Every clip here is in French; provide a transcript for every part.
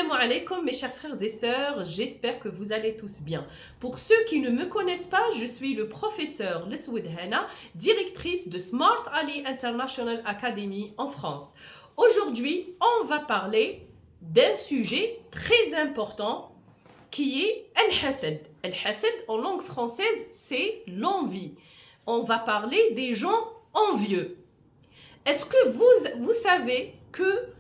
Assalamu alaikum mes chers frères et sœurs, j'espère que vous allez tous bien. Pour ceux qui ne me connaissent pas, je suis le professeur Leswood Hana, directrice de Smart Ali International Academy en France. Aujourd'hui, on va parler d'un sujet très important qui est Al-Hasad. Al-Hasad en langue française, c'est l'envie. On va parler des gens envieux. Est-ce que vous savez que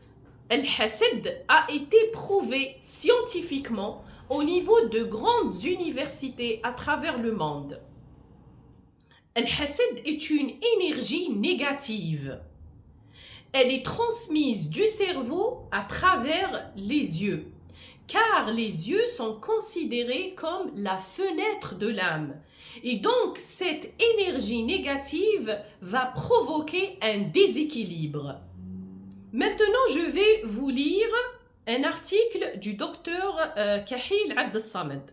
Al-Hasad a été prouvé scientifiquement au niveau de grandes universités à travers le monde? Al-Hasad est une énergie négative. Elle est transmise du cerveau à travers les yeux, car les yeux sont considérés comme la fenêtre de l'âme. Et donc, cette énergie négative va provoquer un déséquilibre. Maintenant, je vais vous lire un article du docteur Kahil Abdessamad.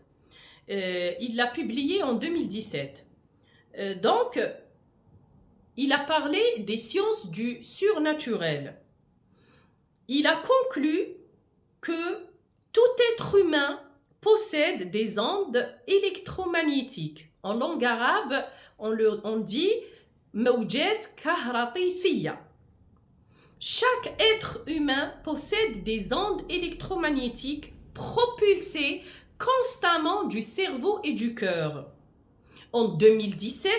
Il l'a publié en 2017. Donc, il a parlé des sciences du surnaturel. Il a conclu que tout être humain possède des ondes électromagnétiques. En langue arabe, on dit « mawjat kahratisiyya ». Chaque être humain possède des ondes électromagnétiques propulsées constamment du cerveau et du cœur. En 2017,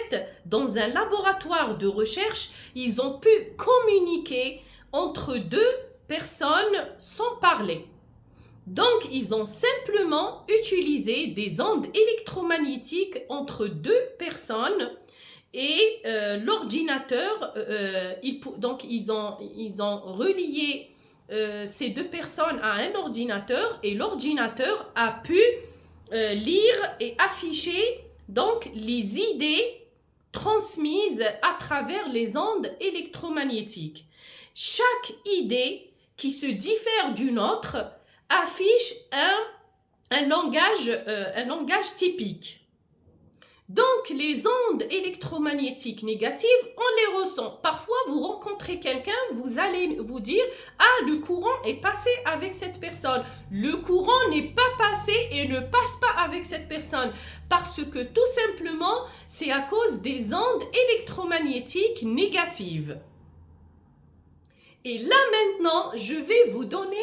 dans un laboratoire de recherche, ils ont pu communiquer entre deux personnes sans parler. Donc, ils ont simplement utilisé des ondes électromagnétiques entre deux personnes et l'ordinateur, donc ils ont relié ces deux personnes à un ordinateur et l'ordinateur a pu lire et afficher donc les idées transmises à travers les ondes électromagnétiques. Chaque idée qui se diffère d'une autre affiche un langage typique. Donc, les ondes électromagnétiques négatives, on les ressent. Parfois, vous rencontrez quelqu'un, vous allez vous dire « Ah, le courant est passé avec cette personne. » Le courant n'est pas passé et ne passe pas avec cette personne. Parce que tout simplement, c'est à cause des ondes électromagnétiques négatives. Et là maintenant, je vais vous donner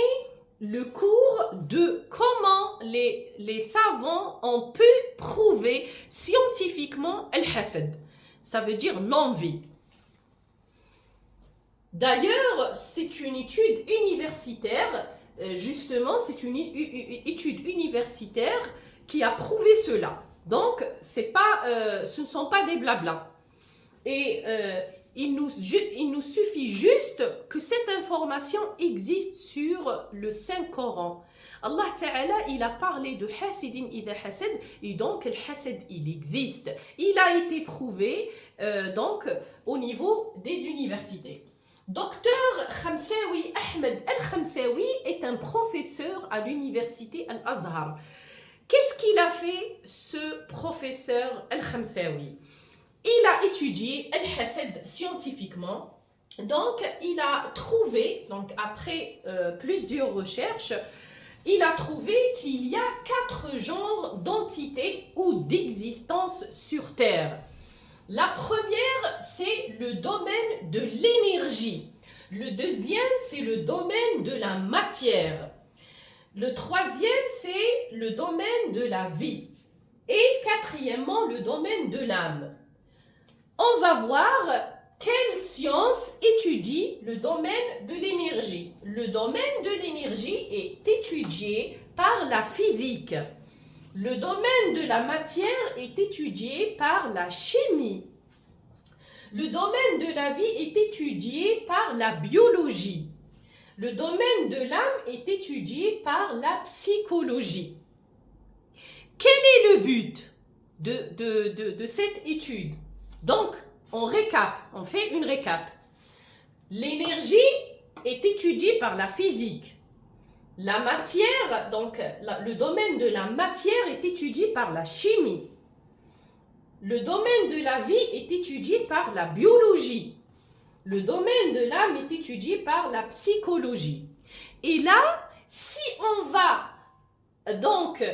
le cours de comment les savants ont pu prouver scientifiquement Al-Hasad. Ça veut dire l'envie. D'ailleurs, c'est une étude universitaire, justement, c'est une étude universitaire qui a prouvé cela. Donc, ce ne sont pas des blablas. Et il nous suffit juste que cette information existe sur le Saint-Coran. Allah Ta'ala, il a parlé de Hasidin Ida Hasad, et donc le Hasad, il existe. Il a été prouvé donc au niveau des universités. Docteur Khamsawi Ahmed Al-Khamsawi est un professeur à l'université Al-Azhar. Qu'est-ce qu'il a fait, ce professeur Al-Khamsawi? Il a étudié Al-Hasad scientifiquement, donc il a trouvé, donc après plusieurs recherches, il a trouvé qu'il y a 4 genres d'entités ou d'existence sur Terre. La première, c'est le domaine de l'énergie. Le deuxième, c'est le domaine de la matière. Le troisième, c'est le domaine de la vie. Et quatrièmement, le domaine de l'âme. On va voir quelle science étudie le domaine de l'énergie. Le domaine de l'énergie est étudié par la physique. Le domaine de la matière est étudié par la chimie. Le domaine de la vie est étudié par la biologie. Le domaine de l'âme est étudié par la psychologie. Quel est le but de cette étude? Donc, on fait une récap. L'énergie est étudiée par la physique. La matière, donc le domaine de la matière est étudié par la chimie. Le domaine de la vie est étudié par la biologie. Le domaine de l'âme est étudié par la psychologie. Et là, si on va donc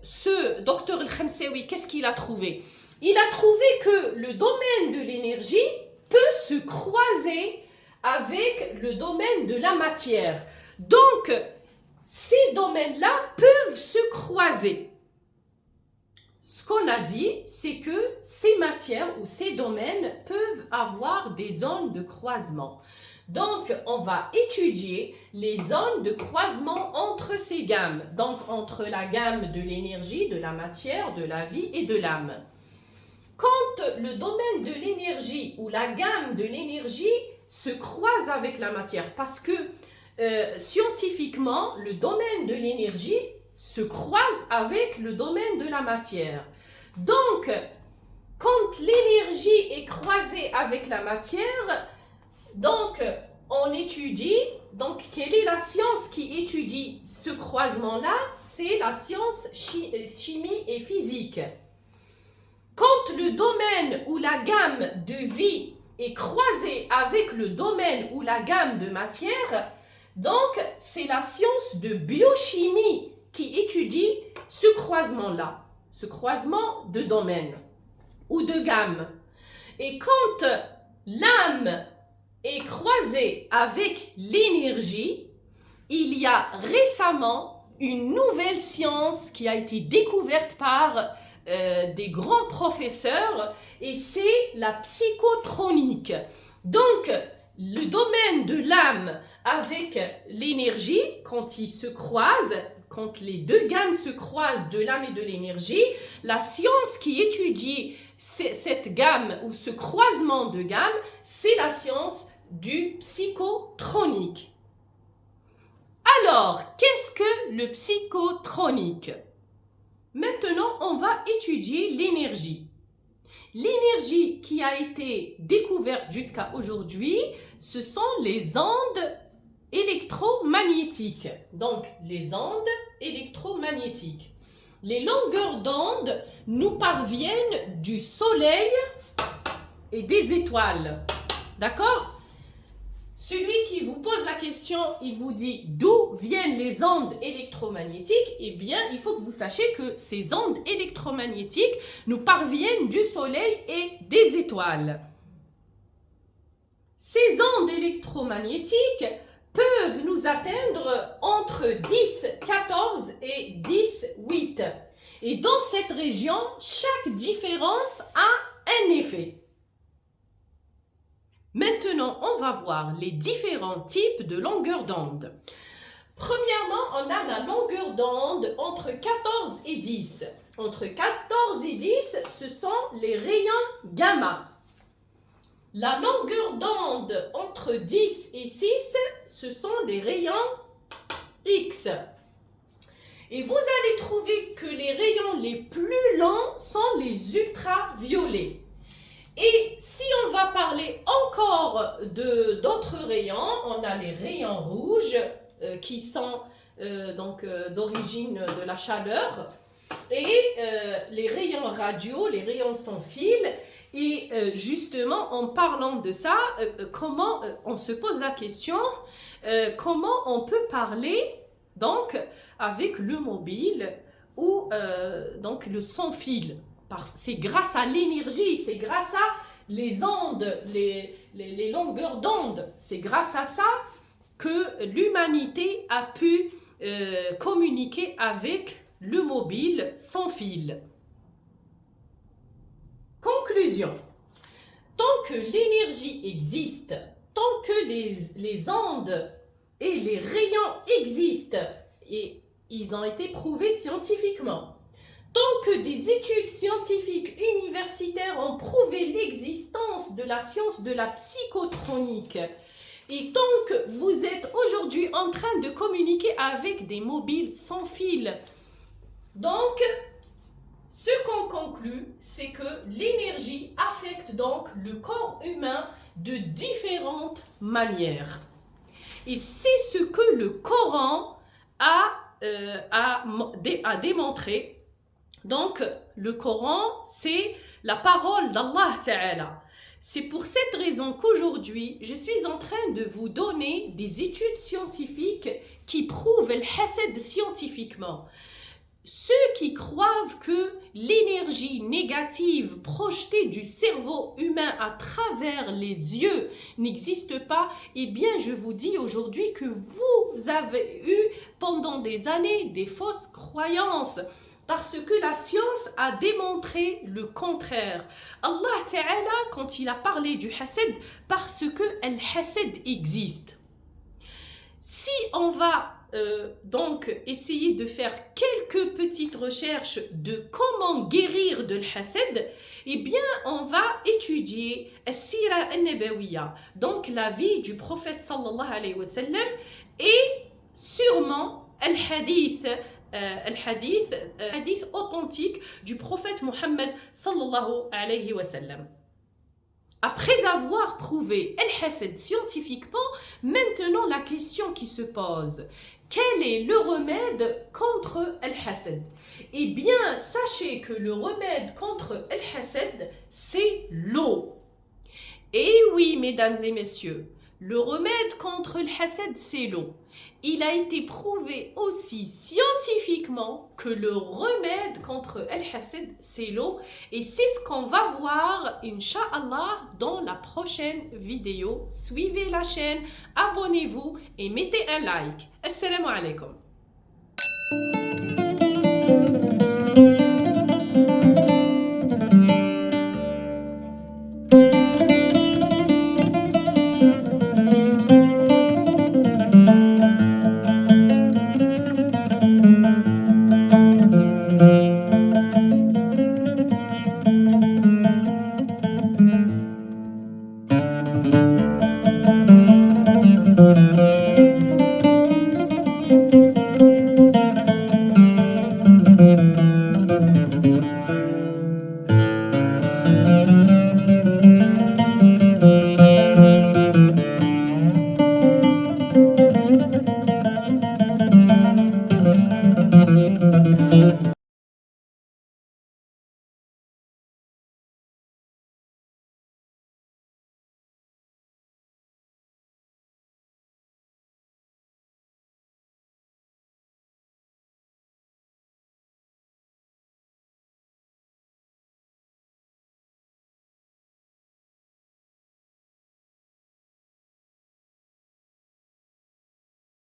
ce docteur Al-Khamsaoui, qu'est-ce qu'il a trouvé? Il a trouvé que le domaine de l'énergie peut se croiser avec le domaine de la matière. Donc, ces domaines-là peuvent se croiser. Ce qu'on a dit, c'est que ces matières ou ces domaines peuvent avoir des zones de croisement. Donc, on va étudier les zones de croisement entre ces gammes. Donc, entre la gamme de l'énergie, de la matière, de la vie et de l'âme. Quand le domaine de l'énergie ou la gamme de l'énergie se croise avec la matière, parce que scientifiquement, le domaine de l'énergie se croise avec le domaine de la matière. Donc, quand l'énergie est croisée avec la matière, donc on étudie, donc quelle est la science qui étudie ce croisement-là? C'est la science chimie et physique. Quand le domaine ou la gamme de vie est croisée avec le domaine ou la gamme de matière, donc c'est la science de biochimie qui étudie ce croisement-là, ce croisement de domaine ou de gamme. Et quand l'âme est croisée avec l'énergie, il y a récemment une nouvelle science qui a été découverte par des grands professeurs et c'est la psychotronique. Donc, le domaine de l'âme avec l'énergie, quand ils se croisent, quand les deux gammes se croisent de l'âme et de l'énergie, la science qui étudie cette gamme ou ce croisement de gammes, c'est la science du psychotronique. Alors, qu'est-ce que le psychotronique? Maintenant, on va étudier l'énergie. L'énergie qui a été découverte jusqu'à aujourd'hui, ce sont les ondes électromagnétiques. Donc, les ondes électromagnétiques. Les longueurs d'onde nous parviennent du soleil et des étoiles. D'accord? Celui qui vous pose la question, il vous dit d'où viennent les ondes électromagnétiques? Eh bien, il faut que vous sachiez que ces ondes électromagnétiques nous parviennent du soleil et des étoiles. Ces ondes électromagnétiques peuvent nous atteindre entre 10, 14 et 10, 8. Et dans cette région, chaque différence a un effet. Maintenant, on va voir les différents types de longueurs d'onde. Premièrement, on a la longueur d'onde entre 14 et 10. Entre 14 et 10, ce sont les rayons gamma. La longueur d'onde entre 10 et 6, ce sont les rayons X. Et vous allez trouver que les rayons les plus longs sont les ultraviolets. Et si on va parler encore d'autres rayons, on a les rayons rouges qui sont d'origine de la chaleur et les rayons radio, les rayons sans fil. Et justement, en parlant de ça, comment on se pose la question, comment on peut parler donc avec le mobile ou donc le sans fil? C'est grâce à l'énergie, c'est grâce à les ondes, les longueurs d'onde. C'est grâce à ça que l'humanité a pu communiquer avec le mobile sans fil. Conclusion. Tant que l'énergie existe, tant que les ondes et les rayons existent, et ils ont été prouvés scientifiquement, tant que des études scientifiques universitaires ont prouvé l'existence de la science de la psychotronique, et tant que vous êtes aujourd'hui en train de communiquer avec des mobiles sans fil, donc ce qu'on conclut, c'est que l'énergie affecte donc le corps humain de différentes manières. Et c'est ce que le Coran a démontré. Donc, le Coran, c'est la parole d'Allah Ta'ala. C'est pour cette raison qu'aujourd'hui, je suis en train de vous donner des études scientifiques qui prouvent le hasad scientifiquement. Ceux qui croient que l'énergie négative projetée du cerveau humain à travers les yeux n'existe pas, eh bien je vous dis aujourd'hui que vous avez eu pendant des années des fausses croyances. Parce que la science a démontré le contraire. Allah Ta'ala, quand il a parlé du hasad, parce que le hasad existe. Si on va donc essayer de faire quelques petites recherches de comment guérir de l'hasad, eh bien on va étudier As-Sira al-Nabawiyya, donc la vie du prophète sallallahu alayhi wa sallam, et sûrement al-hadith authentique du prophète Mohammed sallallahu alayhi wa sallam. Après avoir prouvé al-hasad scientifiquement, maintenant la question qui se pose, quel est le remède contre al-hasad? Eh bien, sachez que le remède contre al-hasad, c'est l'eau. Et oui, mesdames et messieurs, le remède contre le hasad, c'est l'eau. Il a été prouvé aussi scientifiquement que le remède contre al-hasad, c'est l'eau. Et c'est ce qu'on va voir, Inch'Allah, dans la prochaine vidéo. Suivez la chaîne, abonnez-vous et mettez un like. Assalamu alaikum.